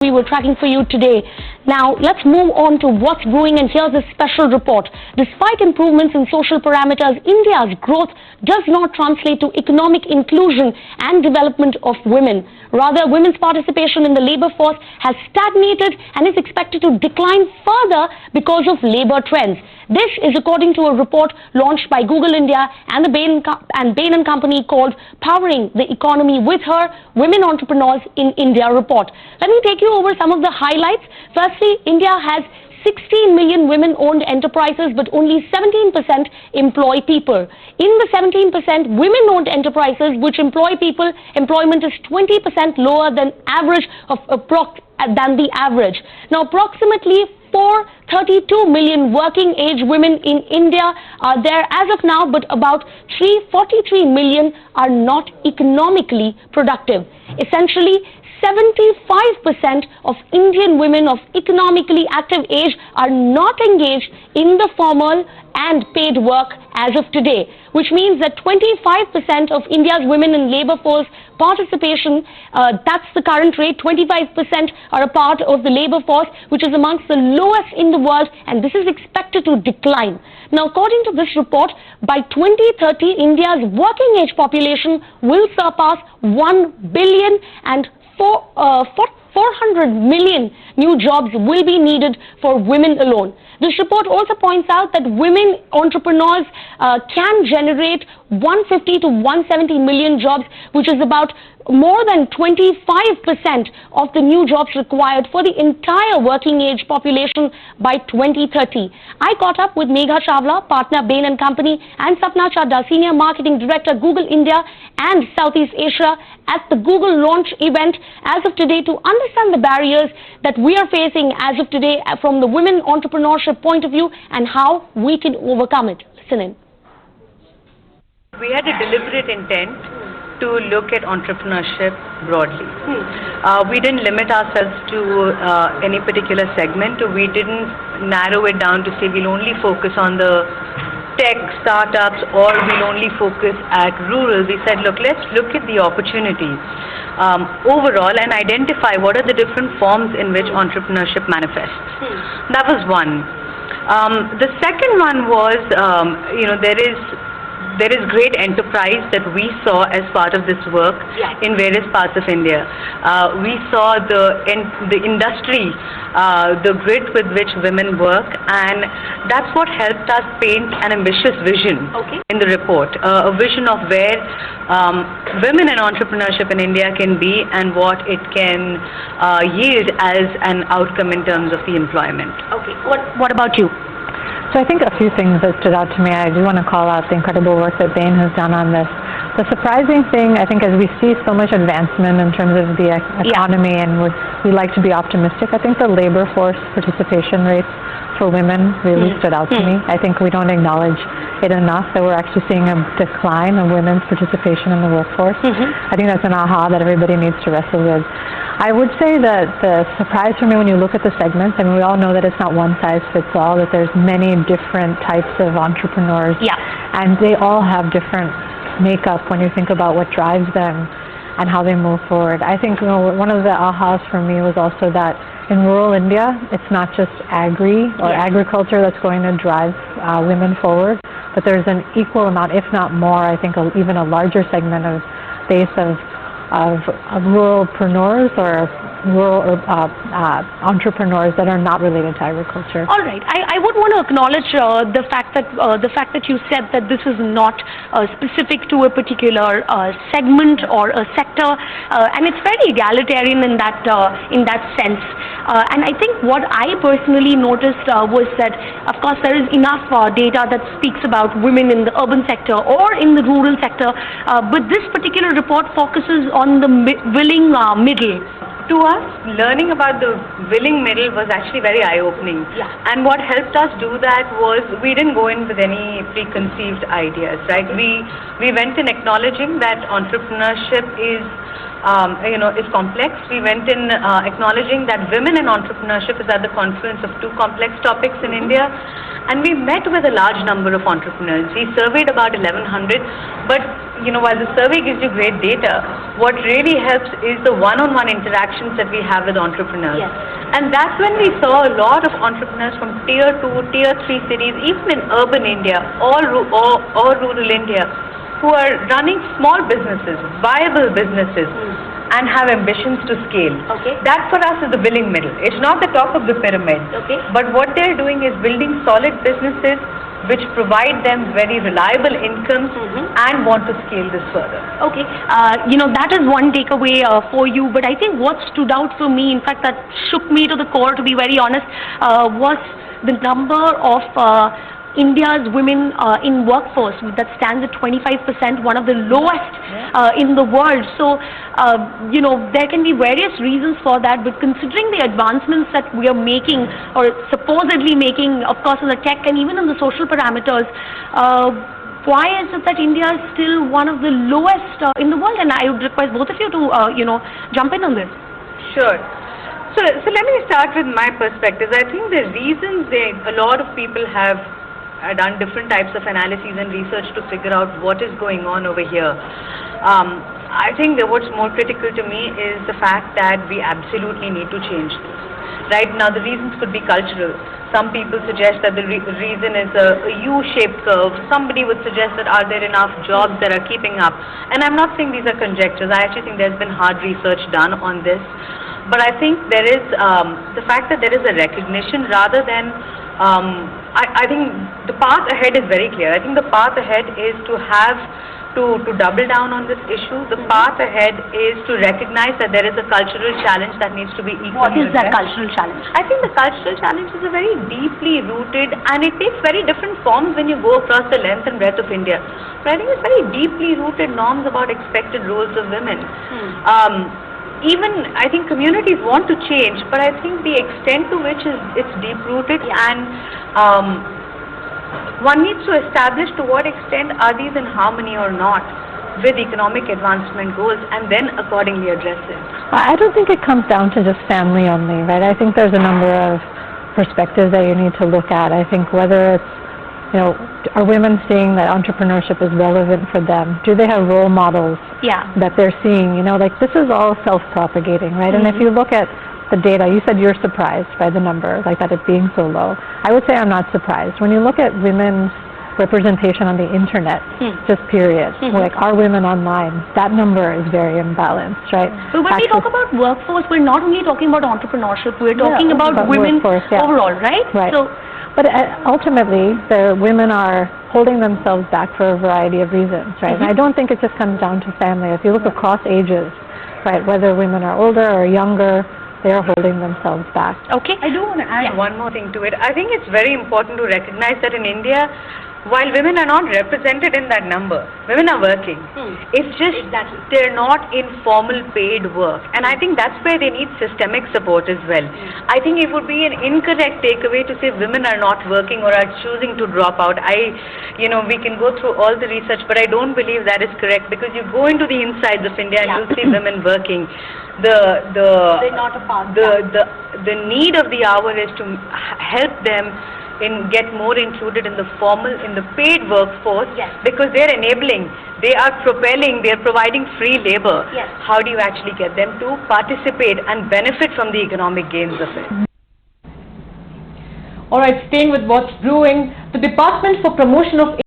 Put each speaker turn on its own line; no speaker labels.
we were tracking for you today. Now, let's move on to what's brewing, and here's a special report. Despite improvements in social parameters, India's growth does not translate to economic inclusion and development of women. Rather, women's participation in the labor force has stagnated and is expected to decline further because of labor trends. This is according to a report launched by Google India and the Bain Company called Powering the Economy with Her Women Entrepreneurs in India report. Let me take you over some of the highlights. Firstly, India has 16 million women-owned enterprises, but only 17% employ people. In the 17% women-owned enterprises which employ people, employment is 20% lower than the average. Now, approximately 432 million working-age women in India are there as of now, but about 343 million are not economically productive. Essentially, 75% of Indian women of economically active age are not engaged in the formal and paid work as of today, which means that 25% of India's women in labor force participation, that's the current rate, 25% are a part of the labor force, which is amongst the lowest in the world, and this is expected to decline. Now, according to this report, by 2030, India's working age population will surpass 1 billion, and 400 million new jobs will be needed for women alone. This report also points out that women entrepreneurs can generate 150 to 170 million jobs, which is about more than 25% of the new jobs required for the entire working age population by 2030. I caught up with Megha Chawla, partner Bain Company, and Sapna Chadda, senior marketing director Google India and Southeast Asia, at the Google launch event as of today to understand the barriers that we are facing as of today from the women entrepreneurship point of view and how we can overcome it. Listen in.
We had a deliberate intent to look at entrepreneurship broadly. We didn't limit ourselves to any particular segment. We didn't narrow it down to say we'll only focus on the tech startups or we'll only focus at rural. We said, look, let's look at the opportunities overall and identify what are the different forms in which entrepreneurship manifests. That was one. The second one was, there is great enterprise that we saw as part of this work in various parts of India. We saw the industry, the grit with which women work, and that's what helped us paint an ambitious vision in the report, a vision of where women in entrepreneurship in India can be and what it can yield as an outcome in terms of the employment.
Okay. What about you?
So I think a few things that stood out to me. I do want to call out the incredible work that Bain has done on this. The surprising thing, I think, as we see so much advancement in terms of the economy, and we like to be optimistic, I think the labor force participation rates for women really stood out to me. I think we don't acknowledge it enough that we're actually seeing a decline of women's participation in the workforce. I think that's an aha that everybody needs to wrestle with. I would say that the surprise for me when you look at the segments, and we all know that it's not one size fits all, that there's many different types of entrepreneurs, and they all have different makeup when you think about what drives them and how they move forward. I think one of the ahas for me was also that in rural India, it's not just agriculture that's going to drive women forward, but there's an equal amount, if not more, I think even a larger segment of base of ruralpreneurs or rural entrepreneurs that are not related to agriculture.
All right, I would want to acknowledge the fact that you said that this is not specific to a particular segment or a sector, and it's very egalitarian in that sense. And I think what I personally noticed was that, of course, there is enough data that speaks about women in the urban sector or in the rural sector, but this particular report focuses on the willing middle.
To us, learning about the willing middle was actually very eye-opening. And what helped us do that was we didn't go in with any preconceived ideas, right? We went in acknowledging that entrepreneurship is complex. We went in acknowledging that women in entrepreneurship is at the confluence of two complex topics in India. And we met with a large number of entrepreneurs. We surveyed about 1,100, but while the survey gives you great data, what really helps is the one-on-one interactions that we have with entrepreneurs.
Yes.
And that's when we saw a lot of entrepreneurs from Tier 2, Tier 3 cities, even in urban India or rural India, who are running small businesses, viable businesses, and have ambitions to scale.
Okay.
That for us is the willing middle. It's not the top of the pyramid.
Okay.
But what they're doing is building solid businesses which provide them very reliable incomes and want to scale this further.
Okay, that is one takeaway for you, but I think what stood out for me, in fact that shook me to the core, to be very honest, was the number of India's women in workforce that stands at 25%, one of the lowest in the world. So, there can be various reasons for that, but considering the advancements that we are making or supposedly making, of course, in the tech and even in the social parameters, why is it that India is still one of the lowest in the world? And I would request both of you to, jump in on this.
Sure. So let me start with my perspectives. I think the reasons a lot of people have done different types of analyses and research to figure out what is going on over here. I think that what's more critical to me is the fact that we absolutely need to change this. Right now, the reasons could be cultural. Some people suggest that the reason is a U-shaped curve. Somebody would suggest that are there enough jobs that are keeping up? And I'm not saying these are conjectures. I actually think there's been hard research done on this. But I think there is the fact that there is a recognition rather than I think the path ahead is very clear. I think the path ahead is to double down on this issue. The path ahead is to recognize that there is a cultural challenge that needs to be equally
What is that
addressed.
cultural challenge?
I think the cultural challenge is a very deeply rooted, and it takes very different forms when you go across the length and breadth of India. But I think it's very deeply rooted norms about expected roles of women. Even I think communities want to change, but I think the extent to which it's deep-rooted, and one needs to establish to what extent are these in harmony or not with economic advancement goals, and then accordingly address it.
I don't think it comes down to just family only, right? I think there's a number of perspectives that you need to look at. I think whether it's, are women seeing that entrepreneurship is relevant for them? Do they have role models that they're seeing? This is all self-propagating, right? And if you look at the data, you said you're surprised by the number, that it being so low. I would say I'm not surprised. When you look at women's representation on the internet, just period, are women online, that number is very imbalanced, right?
So when we talk about workforce, we're not only talking about entrepreneurship, we're talking about women overall, right?
Right.
So,
but ultimately, the women are holding themselves back for a variety of reasons, right? And I don't think it just comes down to family. If you look across ages, right, whether women are older or younger, they are holding themselves back.
Okay. I do want to add one more thing to it. I think it's very important to recognize that in India, while women are not represented in that number, women are working. It's just they're not in formal paid work. And I think that's where they need systemic support as well. I think it would be an incorrect takeaway to say women are not working or are choosing to drop out. We can go through all the research, but I don't believe that is correct, because you go into the insides of India and you'll see women working.
they're not a part.
The need of the hour is to help them get more included in the paid workforce, because they're enabling, they are propelling, they're providing free labor. How do you actually get them to participate and benefit from the economic gains of it?
All right, staying with what's brewing, the Department for Promotion of